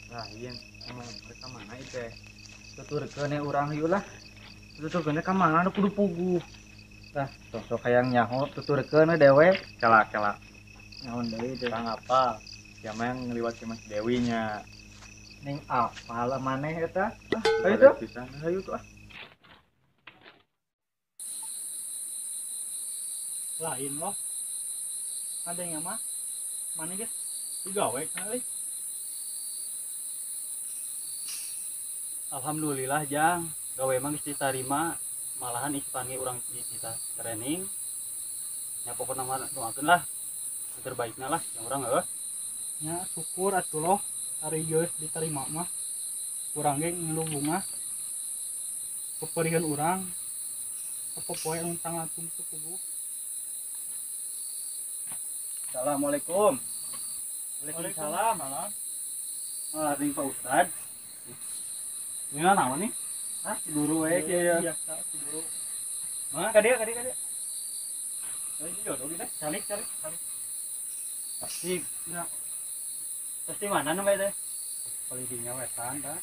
Lain emang mereka mana itu tuturkeun urang ieu lah tuturkeun ka mana anu kudu pugu tah sok hayang nyaho tuturkeun dewe cala naon deui teh kang apa siapa yang ngeliwat ke Mas Dewinya ning apal maneh eta ayo tuh pisan ayo tuh Lain loh ada yang mah mana guys digawe kali. Alhamdulillah jang gawe emang geus ditarima malahan ispange urang di kita training ya pokoknya mah doakeun lah yang terbaiknya lah yang urang heuh nya syukur atuh loh hari geus diterima mah urang ge ngilu bunga peperihan urang apa poe untang langsung sepugu. Assalamualaikum. Waalaikumsalam. Ring Pak Ustad. Ini naon nih? Hah, si guru we kieu. Biasa si guru. Mah ka dieu. Euy jodoh gitu. Calik. Pasti ya. Pasti mana nu teh? Paling dinya wetan tah.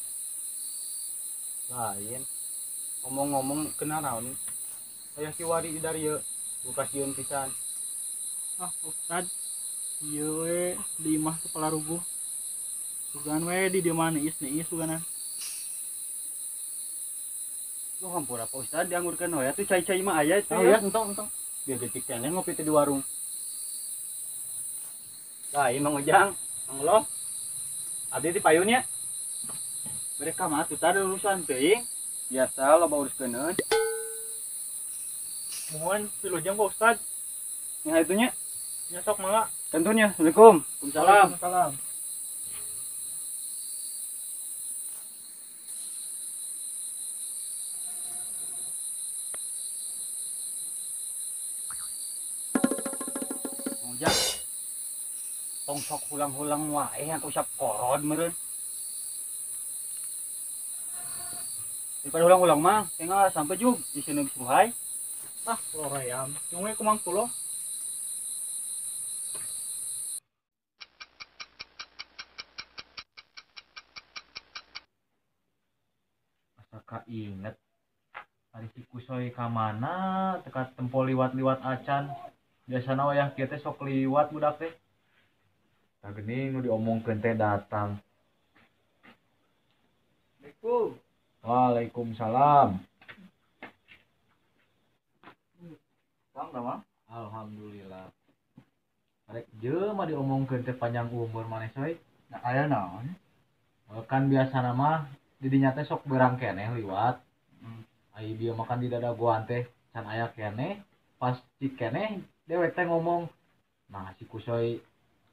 Lain. Ngomong-ngomong kenal naon? Aya kiwari dari ieu. Bukasieun pisan. Ah, Ustad. Ieu we di imah kepala rubuh. Sugan we di dieu mana niis suganan. Lu hampura Pak Ustad dianggurkeun we atuh cai-cai mah aya itu ya. Entong. Biar detik keneh ngopi teh di warung. Lain Mang Ujang, Mang Lo. Abdi di payun ya. Mereka mah atuh tadi urusan teuing. Biasa loba uruskeun. Mohon pilujeng Pak Ustad. Nya itunya. Ya sok mangga. Tentunya. Assalamualaikum. Waalaikumsalam. Ujang, tong sok hulang-hulang wae yang usap korod meureun. Daripada ulang-ulang mah, tinggal sampai jug di sini suhai. Ah, lorayam. Yung we kumang tulo. asaka inget ari si kusoy ka mana teka tempo liwat-liwat acan biasana wayah kieu teh sok liwat budak teh tah geuning nu diomongkeun teh datang. Assalamualaikum. Waalaikumsalam. Bang, nama? Alhamdulillah arek jelema diomongkeun teh panjang umur maneh soy Nah, aya naon? kan biasana mah di dinya teh sok beurang keneh liwat ai dia makan di dadagoan teh can aya keneh pas cik keneh dewek teh ngomong nah si kusoy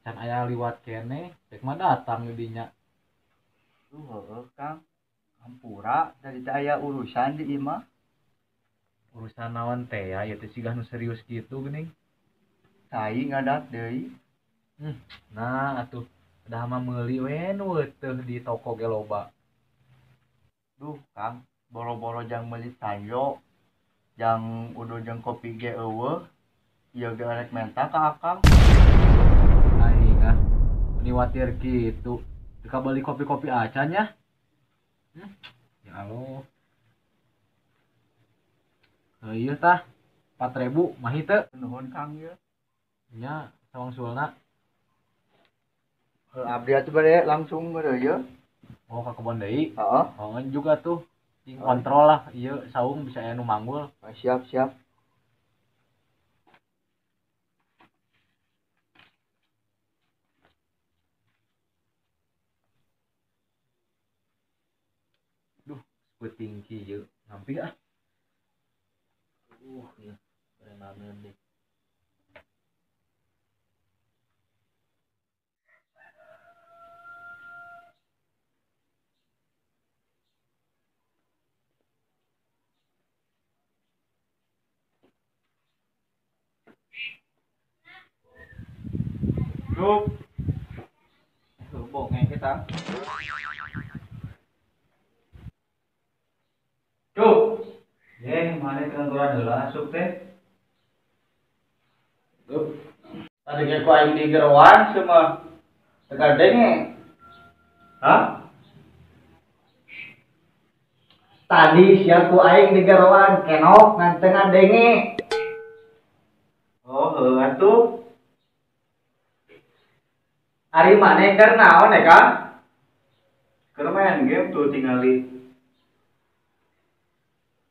can aya liwat keneh rek mah datang di dinya. Heueuh, Kang. Hampura dari teh aya urusan di imah. Urusan naon teh ya ieu teh sigah nu serius kitu geuning. Sai ngadat deui. Nah atuh dah mah meuli we nu teu di toko ge loba. Duh, Kang, boro-boro jang meuli sayo, jang udah jang kopi ge eueuh. Ieu ge rek menta ka Akang. Aing niwatir kitu. Teu kabeli kopi-kopi acan ya. Ya Allah. Ieu tah 4.000 mah teu. Nuhun Kang ieu. Nya sawangsulna. Abdi atuh bade langsung geureuh ieu. Oh ka kebon deui. Heeh. Oh juga tuh kontrol lah ieu saung bisa aya nu manggul. Siap. Duh, peuting kieu ngampi ah. Ya, berenang deh. Cuk. Bongeng kita. Cuk. Mana keangguran heula asup teh. Duh. Tadi ge ku aing di gerowan semua. Tegadeng. Hah? Tadi siap ku aing di geroan kenok ngan teu ngadenge. Oh, heuh atuh. Ari maneh keur naon ya, Kang? Keur main game tuh tingali.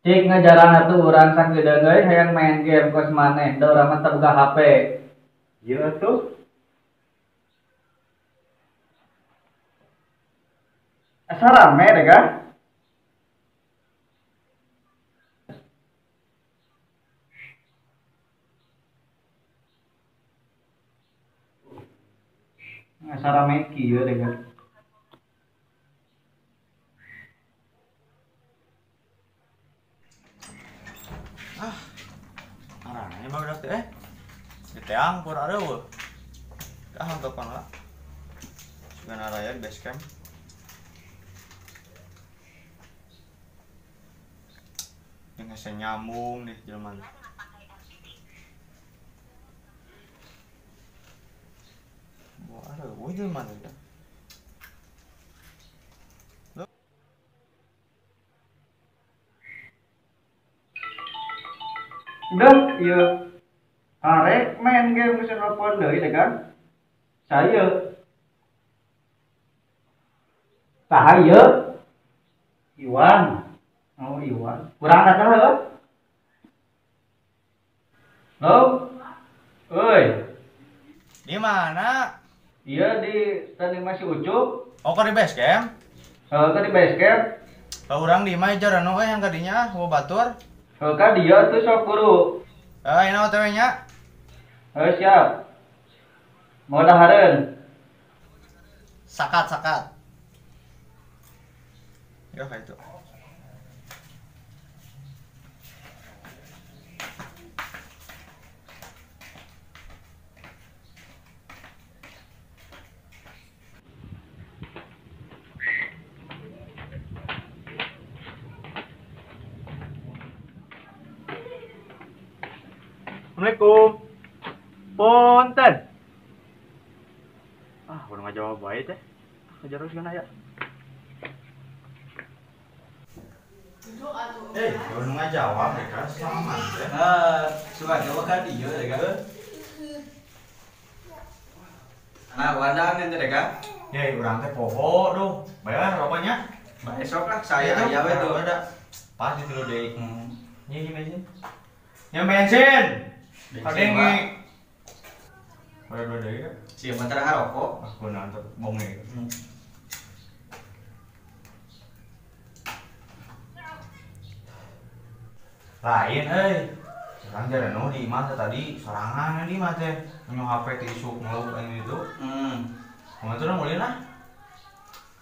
Cik ngajaran atuh urang sakideung euy hayang main game kos maneh, da urang mah teu boga HP. Ieu tuh. Asa rame deh, Kang? Asa rame kieu deh, Kang. Arane mah udah teh. Diteang pur areueuh. Dah hanggepan lah. Sugana raya di base camp. Yang hese nyambung deh jelema. Wah, areueuh jelema teh. Udah, iya. Arek main game geus nelpon deui deh, Kang. Saya. Saha ieu? Iwan. Oh, Iwan. Kurang kata heuh? Halo? Oi. Di mana? Iya di tadi masih Ucup. Oh, ke di base camp? Ke di base camp. Lah urang di mah jarano yang kadinya mau batur. Ka dia tuh sok guru. Ini OTW nya. Siap. Mau dahareun. Sakat. Ya kayak itu. Assalamualaikum. Ponten. Udah nggak jawab baik teh. Ajar terus kan aya. Udah nggak jawab ya kan? Selamat ya. Suka jawab kan dia deh kan. Nah, wandang ente deh kan. Ya, urang teh poho tuh. Bayar rokoknya? Besok lah saya aya we tuh. Ada. Pas di dulu deh. Ini bensin. Yang bensin. Kadenge. Ada dua deh ya. Siapa bentar ngarokok? Aku nanti bonge. Lain sekarang jarano di imah tadi sorangan di imah teh nyu HP tisuk ngeluk ini itu. Kamu tuh mulai lah.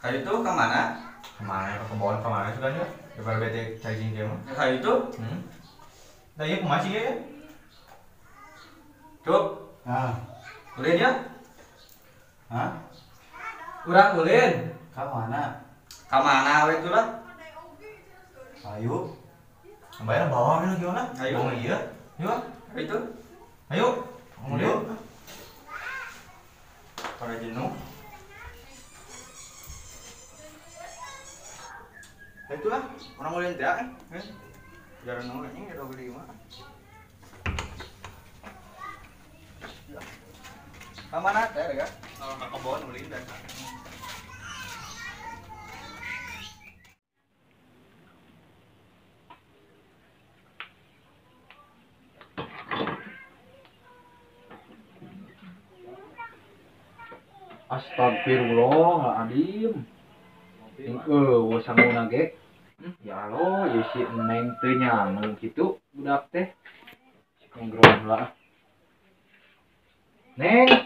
Kayak itu ke mana? Kemana ke kebon kemana juga ya? Daripada bete cari cincin mah. Kayak itu? Nah iya masih ya. Cuk. Ulin ya? Hah? Urang ulin. Ka mana? Ka mana we tuh lah? Ayo. Bayar bawa kan gimana? Ayo. Bawa iya. Yuk. Itu. Ayo. Ngomong yuk. Pada jenuh. Itulah orang mulai tidak kan? Jarang nongol ini udah gede mah. Kamana teh ya? Ke kebon beli dan. Astagfirullahaladzim. Sangguna ge. Ya lo, ya si Neng teu nyambung kitu budak teh. Ngongkrong lah. Neng.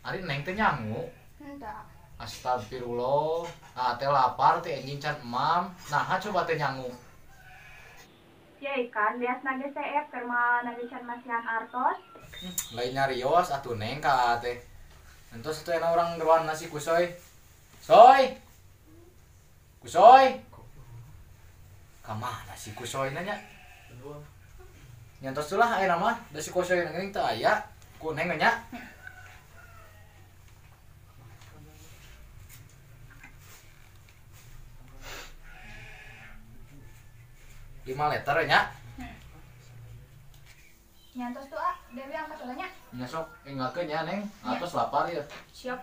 Ari Neng teh nyangu. Enggak. Astagfirullah. Teh lapar teh enjing can emam. Nah, coba teh nyangu. Ya ikan bias nage CF kerma nage can masihan artos. Lain nyarios atuh Neng ka teh. Entos teh orang geruan nasi kusoy. Soy. Kusoy. Kamana si kusoy nanya? Nyantos tuh lah aya nama da si Kosoy geuning teu aya ku neng nya. 5 liter nya. Nyantos tuh Dewi angkat ulangnya. Nya sok enggakeun nya Neng, atos lapar ya. Siap.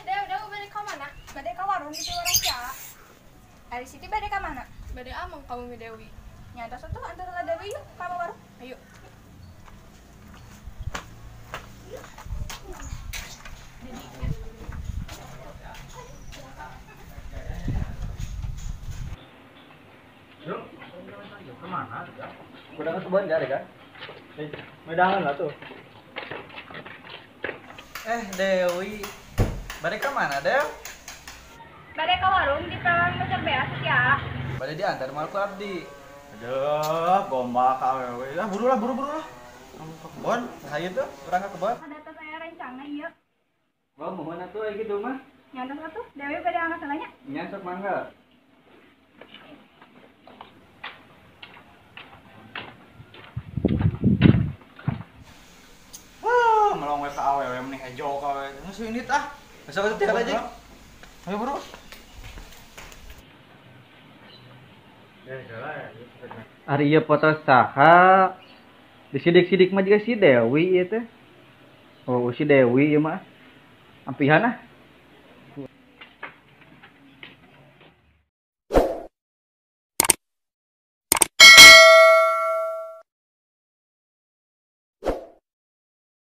Dew bade ka mana? Bade ka warung di orang ya. Ari Siti bade ka mana? Bade amang kamu mi Dewi. Nyata satu antara Dewi yuk ka warung. Ayo. Yuk. Kemana? Udah ke kebun cari kan? Medangan lah tuh. Dewi. Bade ke mana, Dew? Bade ka warung di Peron Pasar Beas ya. Bade diantar sama aku Abdi. Aduh, gombal ka awewe. Lah buru lah. Kamu ke kebun, hayu tuh, urang ke kebun. Ada tuh saya rencana ieu. Oh, mohon atuh aya kitu mah. Nyantos atuh Dewi bade angkat ulangnya. Nya sok mangga. Wah, melong we ka awewe mending hejo ka awewe. Geus ini tah. Besok itu tiap aja. Ayo buru. Ari ieu foto saha? Disidik-sidik mah juga si Dewi ieu teh. Oh, si Dewi ieu mah. Ampihan ah.